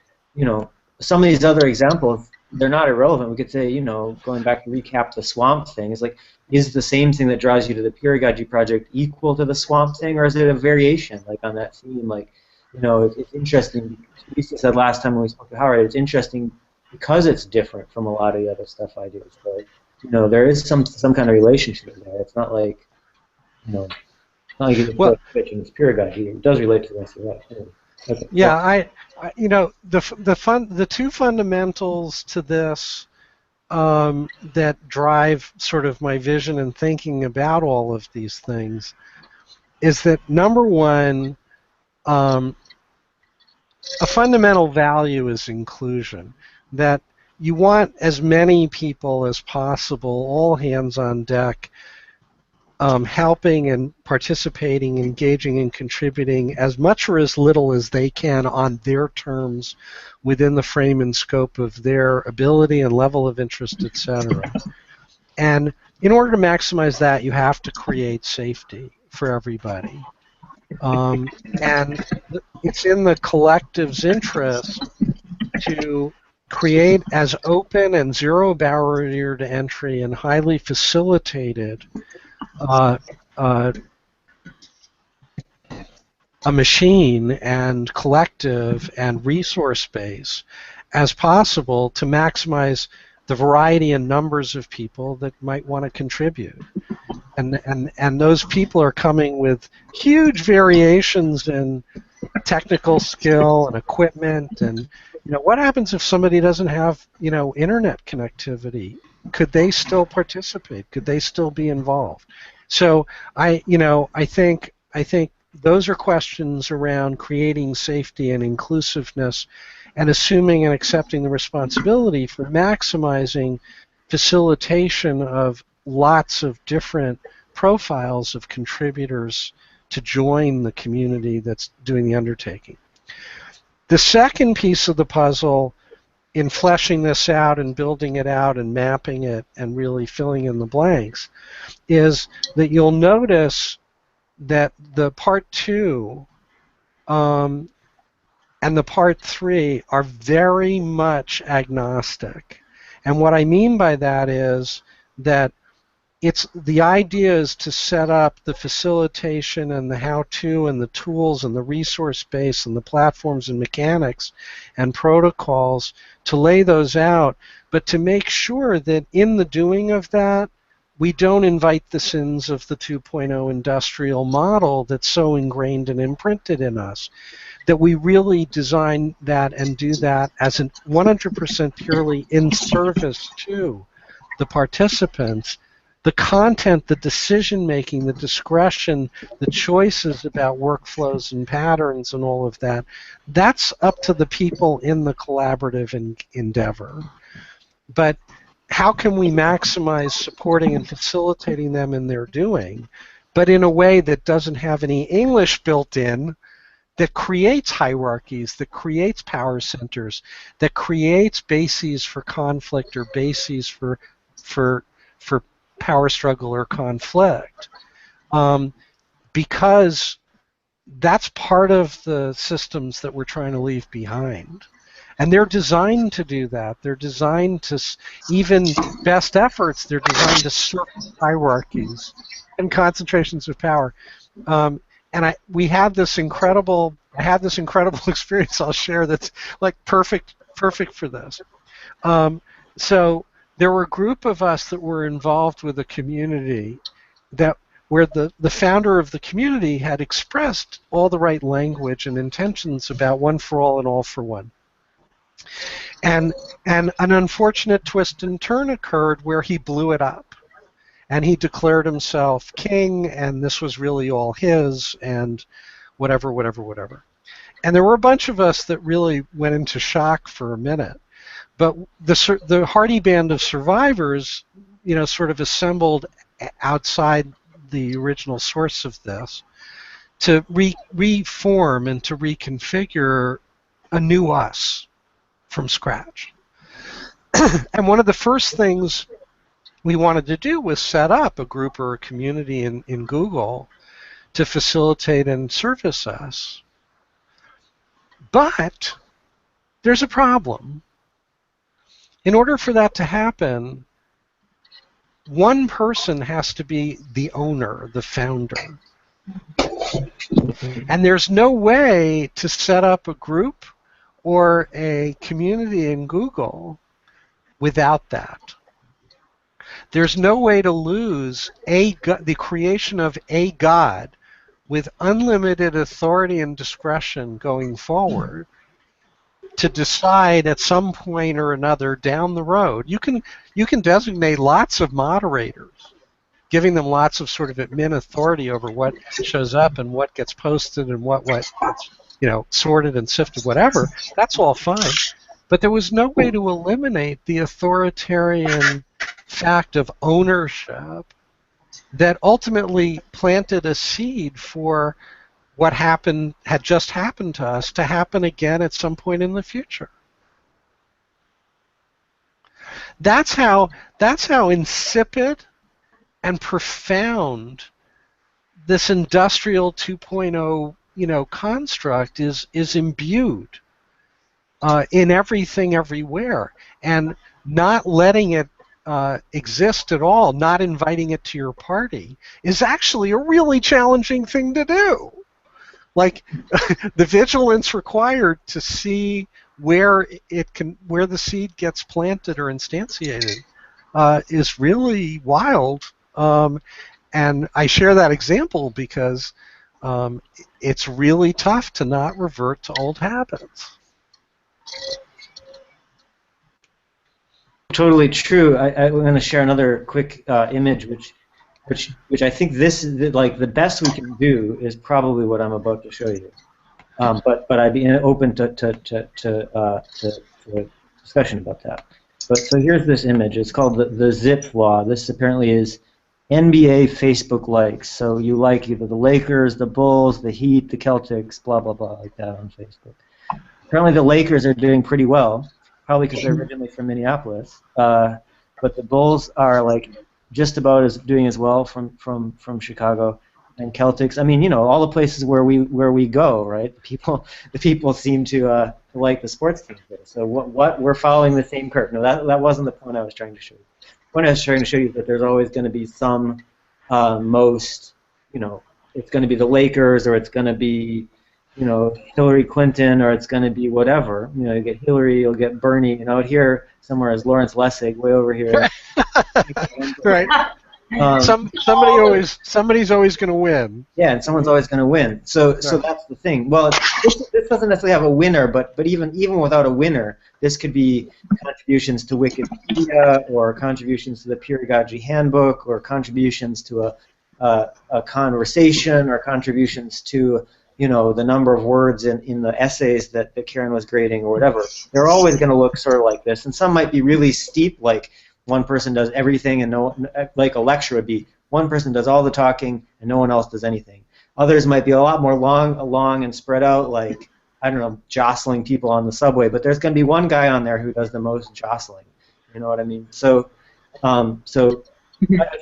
Some of these other examples, they're not irrelevant. We could say, going back to recap the swamp thing, is like, is the same thing that draws you to the Peeragogy project equal to the swamp thing, or is it a variation, like on that theme? Like, it's interesting. Lisa said last time when we spoke to Howard, it's interesting because it's different from a lot of the other stuff I do. So, there is some kind of relationship there. It's not like, it's not like you just switch and it's Peeragogy. It does relate to the rest of that too. Okay. Yeah, the two fundamentals to this that drive sort of my vision and thinking about all of these things is that, number one, a fundamental value is inclusion. That you want as many people as possible, all hands on deck, helping and participating, engaging and contributing as much or as little as they can on their terms within the frame and scope of their ability and level of interest, etc. And in order to maximize that, you have to create safety for everybody. And it's in the collective's interest to create as open and zero barrier to entry and highly facilitated uh, uh, a machine and collective and resource base as possible to maximize the variety and numbers of people that might want to contribute. And those people are coming with huge variations in technical skill and equipment. And what happens if somebody doesn't have internet connectivity? Could they still participate? Could they still be involved? So I think those are questions around creating safety and inclusiveness and assuming and accepting the responsibility for maximizing facilitation of lots of different profiles of contributors to join the community that's doing the undertaking. The second piece of the puzzle in fleshing this out and building it out and mapping it and really filling in the blanks is that you'll notice that the part 2 and the part 3 are very much agnostic. And what I mean by that is that the idea is to set up the facilitation and the how-to and the tools and the resource base and the platforms and mechanics and protocols to lay those out, but to make sure that in the doing of that, we don't invite the sins of the 2.0 industrial model that's so ingrained and imprinted in us, that we really design that and do that as 100% purely in service to the participants. The content, the decision-making, the discretion, the choices about workflows and patterns and all of that, that's up to the people in the collaborative endeavor. But how can we maximize supporting and facilitating them in their doing, but in a way that doesn't have any English built in, that creates hierarchies, that creates power centers, that creates bases for conflict or bases for power struggle or conflict, because that's part of the systems that we're trying to leave behind. And they're designed to do that. They're designed to, even best efforts, they're designed to surface hierarchies and concentrations of power. And I had this incredible experience I'll share that's like perfect for this. So there were a group of us that were involved with a community where the founder of the community had expressed all the right language and intentions about one for all and all for one. And an unfortunate twist and turn occurred where he blew it up. And he declared himself king, and this was really all his, and whatever. And there were a bunch of us that really went into shock for a minute. But the hardy band of survivors, sort of assembled outside the original source of this to reform and to reconfigure a new us from scratch. And one of the first things we wanted to do was set up a group or a community in Google to facilitate and service us. But there's a problem. In order for that to happen, one person has to be the owner, the founder. And there's no way to set up a group or a community in Google without that. There's no way to lose the creation of a God with unlimited authority and discretion going forward to decide at some point or another down the road. You can designate lots of moderators, giving them lots of sort of admin authority over what shows up and what gets posted and what gets sorted and sifted, whatever. That's all fine. But there was no way to eliminate the authoritarian fact of ownership that ultimately planted a seed for what had just happened to us to happen again at some point in the future. That's how insipid and profound this industrial 2.0 construct is imbued in everything everywhere, and not letting it exist at all, not inviting it to your party, is actually a really challenging thing to do. Like the vigilance required to see where the seed gets planted or instantiated is really wild. And I share that example because it's really tough to not revert to old habits. Totally true. I'm going to share another quick image, which I think this is like the best we can do is probably what I'm about to show you. But I'd be open to a discussion about that. But so here's this image. It's called the zip law. This apparently is NBA Facebook likes. So you like either the Lakers, the Bulls, the Heat, the Celtics, blah blah blah, like that on Facebook. Apparently the Lakers are doing pretty well, probably because they're originally from Minneapolis. But the Bulls are like just about as doing as well from Chicago. And Celtics, I mean, you know, all the places where we go, right? The people seem to like the sports teams there. So what we're following the same curve. No, that wasn't the point I was trying to show you. The point I was trying to show you is that there's always going to be some most, you know, it's going to be the Lakers, or it's going to be, you know, Hillary Clinton, or it's going to be whatever. You know, you get Hillary, you'll get Bernie, and out here somewhere is Lawrence Lessig, way over here. Right. Somebody's always going to win. Yeah, and someone's always going to win. So that's the thing. Well, this doesn't necessarily have a winner, but even without a winner, this could be contributions to Wikipedia, or contributions to the Peeragogy handbook, or contributions to a conversation, or contributions to, you know, the number of words in the essays that Karen was grading, or whatever. They're always going to look sort of like this, and some might be really steep, like one person does everything and like a lecture would be, one person does all the talking and no one else does anything. Others might be a lot more long and spread out, like, I don't know, jostling people on the subway, but there's going to be one guy on there who does the most jostling. You know what I mean? So I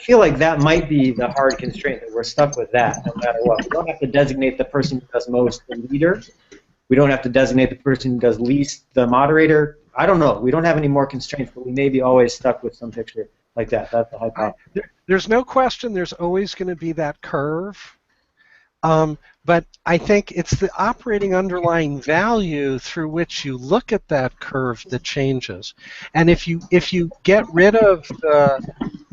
feel like that might be the hard constraint, that we're stuck with that no matter what. We don't have to designate the person who does most the leader. We don't have to designate the person who does least the moderator. I don't know. We don't have any more constraints, but we may be always stuck with some picture like that. That's the hypothesis. There's no question there's always going to be that curve. But I think it's the operating underlying value through which you look at that curve that changes. And if you get rid of the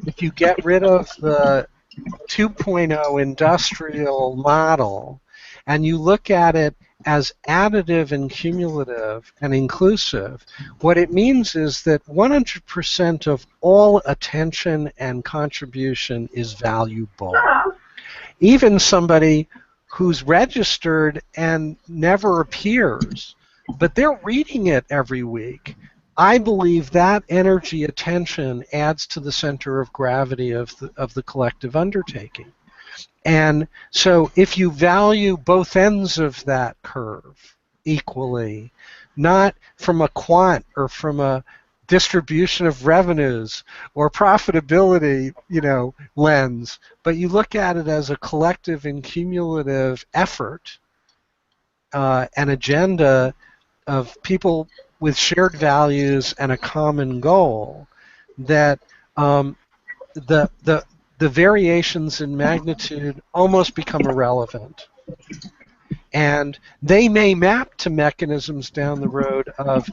2.0 industrial model, and you look at it as additive and cumulative and inclusive, what it means is that 100% of all attention and contribution is valuable. Even somebody who's registered and never appears, but they're reading it every week, I believe that energy attention adds to the center of gravity of the collective undertaking. And so if you value both ends of that curve equally, not from a quant or from a distribution of revenues or profitability, you know, lens, but you look at it as a collective and cumulative effort, an agenda of people with shared values and a common goal, that the variations in magnitude almost become irrelevant. And they may map to mechanisms down the road of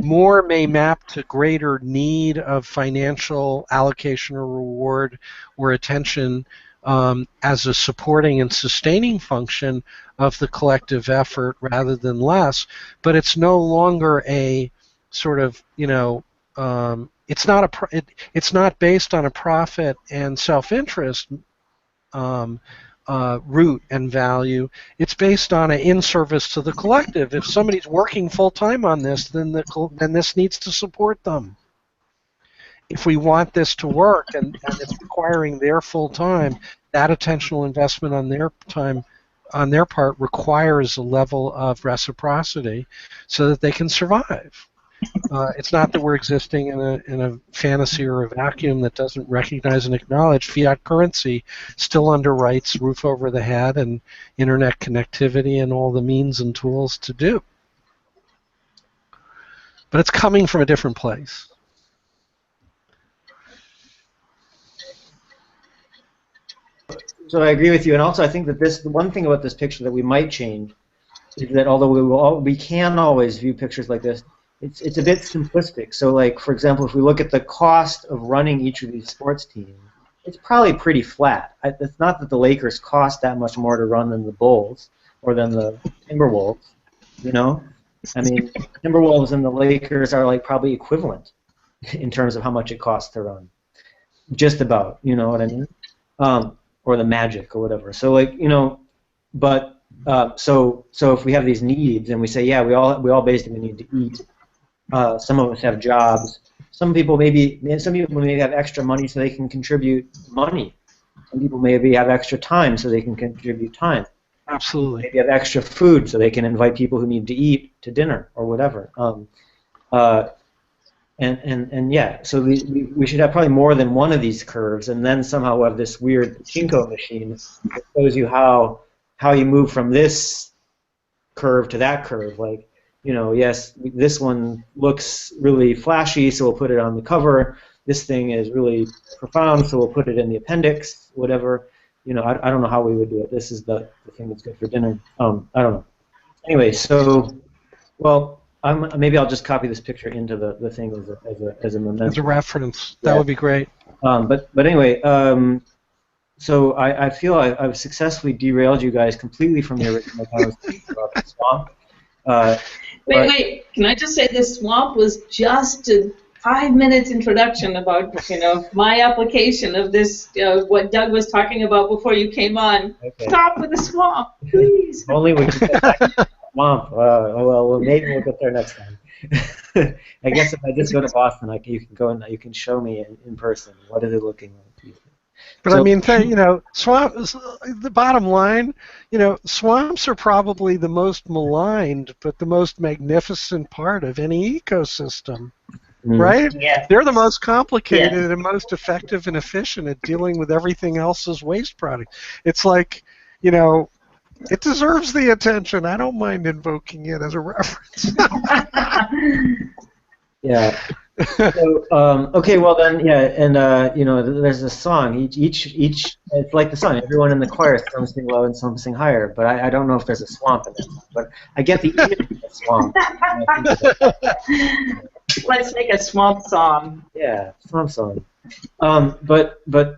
more may map to greater need of financial allocation or reward or attention as a supporting and sustaining function of the collective effort rather than less, but it's no longer a sort of, you know, it's not based on a profit and self-interest root and value. It's based on an in-service to the collective. If somebody's working full-time on this, then this needs to support them. If we want this to work and it's requiring their full time, that attentional investment on their time, on their part, requires a level of reciprocity so that they can survive. It's not that we're existing in a fantasy or a vacuum that doesn't recognize and acknowledge fiat currency still underwrites roof over the head and internet connectivity and all the means and tools to do. but it's coming from a different place. So I agree with you, and also I think that the one thing about this picture that we might change is that although we can always view pictures like this, it's a bit simplistic. So, like, for example, if we look at the cost of running each of these sports teams, it's probably pretty flat. It's not that the Lakers cost that much more to run than the Bulls or than the Timberwolves, you know? I mean, Timberwolves and the Lakers are, like, probably equivalent in terms of how much it costs to run. Just about, you know what I mean? Or the Magic or whatever. So, like, you know, but so if we have these needs and we say, yeah, we all basically need to eat. Some of us have jobs. Some people maybe have extra money so they can contribute money. Some people maybe have extra time so they can contribute time. Absolutely. Maybe have extra food so they can invite people who need to eat to dinner or whatever. And yeah, so we should have probably more than one of these curves, and then somehow have this weird Pachinko machine that shows you how you move from this curve to that curve. Like, you know, yes, this one looks really flashy, so we'll put it on the cover. This thing is really profound, so we'll put it in the appendix, whatever. You know, I don't know how we would do it. This is the thing that's good for dinner. I don't know. Anyway, so, well, maybe I'll just copy this picture into the thing as a memento. As a reference. That would be great. But anyway, so I feel I've successfully derailed you guys completely from the original conversation about the swamp. Wait. Can I just say this swamp was just a 5 minutes introduction about, you know, my application of this, what Doug was talking about before you came on. Okay. Stop with the swamp, please. Only we can get back to the swamp. Well, maybe we'll get there next time. I guess if I just go to Boston, you can go and you can show me in person. What is it looking like? But so, I mean, you know, the bottom line, you know, swamps are probably the most maligned, but the most magnificent part of any ecosystem, right? Yeah. They're the most complicated and most effective and efficient at dealing with everything else as waste product. It's like, you know, it deserves the attention. I don't mind invoking it as a reference. Yeah. So, okay, well then, yeah, and you know, there's a song. Each, it's like the song. Everyone in the choir, some sing low and some sing higher. But I don't know if there's a swamp in it. But I get the image of the swamp. Let's make a swamp song. Yeah, swamp song. But I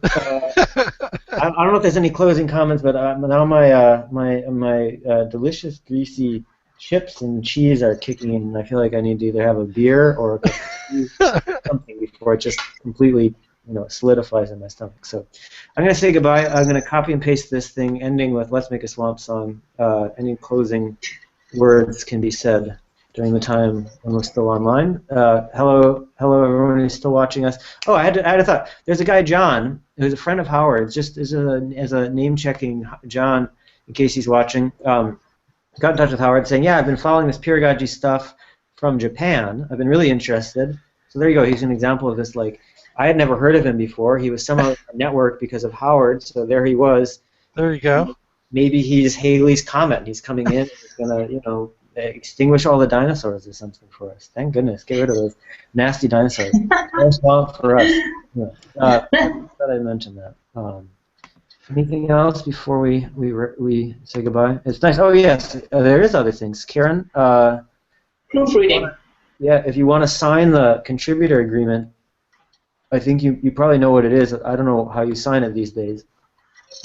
don't know if there's any closing comments. But now my delicious greasy chips and cheese are kicking in, and I feel like I need to either have a beer or a cup of tea, something before it just completely, you know, solidifies in my stomach. So I'm going to say goodbye. I'm going to copy and paste this thing, ending with "Let's make a swamp song." Any closing words can be said during the time when we're still online. Hello, everyone who's still watching us. Oh, I had a thought. There's a guy, John, who's a friend of Howard's, just as a name-checking John, in case he's watching. Got in touch with Howard saying, yeah, I've been following this Peeragogy stuff from Japan. I've been really interested. So there you go. He's an example of this. Like, I had never heard of him before. He was somehow in a network because of Howard. So there he was. There you go. Maybe he's Haley's Comet. He's coming in. He's gonna, you know, extinguish all the dinosaurs or something for us. Thank goodness. Get rid of those nasty dinosaurs. No swamp for us. Yeah. Thought I mentioned that. Anything else before we say goodbye? It's nice. Oh yes, there is other things. Karen. Proofreading. Yeah, if you want to sign the contributor agreement, I think you probably know what it is. I don't know how you sign it these days.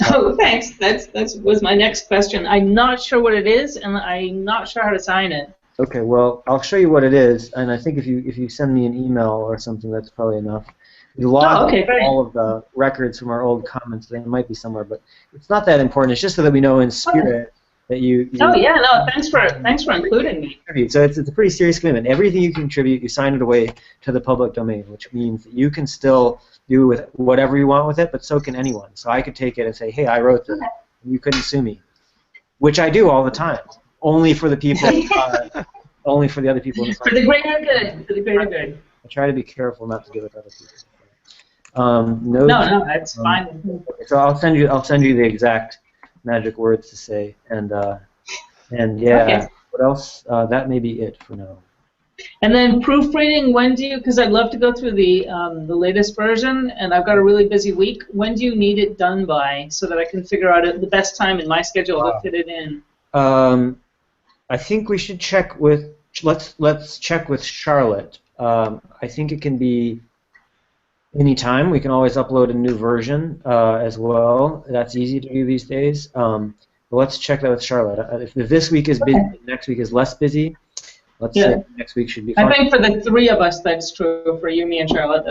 Oh, thanks. That was my next question. I'm not sure what it is, and I'm not sure how to sign it. Okay, well, I'll show you what it is, and I think if you send me an email or something, that's probably enough. We logged all of the records from our old comments. They might be somewhere, but it's not that important. It's just so that we know in spirit that you. Oh yeah, no. Thanks for including me. So it's a pretty serious commitment. Everything you contribute, you sign it away to the public domain, which means that you can still do with whatever you want with it, but so can anyone. So I could take it and say, hey, I wrote this. And you couldn't sue me, which I do all the time, only for the people, only for the other people. For the greater good. For the greater good. I try to be careful not to give it to other people. No, that's fine. So I'll send you the exact magic words to say, and yeah. Okay. What else? That may be it for now. And then proofreading, when do you, because I'd love to go through the latest version, and I've got a really busy week. When do you need it done by so that I can figure out the best time in my schedule to fit it in? I think we should check with, let's check with Charlotte. I think it can be anytime. We can always upload a new version as well. That's easy to do these days. But let's check that with Charlotte. If this week is busy, next week is less busy. Let's say next week should be fun. I think for the three of us that's true. For you, me, and Charlotte,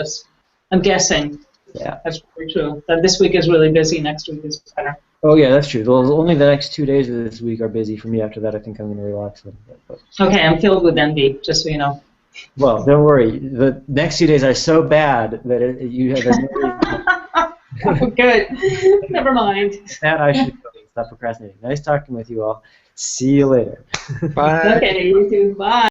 I'm guessing. Yeah. That's probably true. That this week is really busy, next week is better. Oh yeah, that's true. Well, only the next 2 days of this week are busy for me. After that, I think I'm going to relax a little bit. But. Okay, I'm filled with envy, just so you know. Well, don't worry. The next 2 days are so bad that you have no reason. Oh, good. Never mind. That I should stop procrastinating. Nice talking with you all. See you later. Bye. Okay, you too. Bye.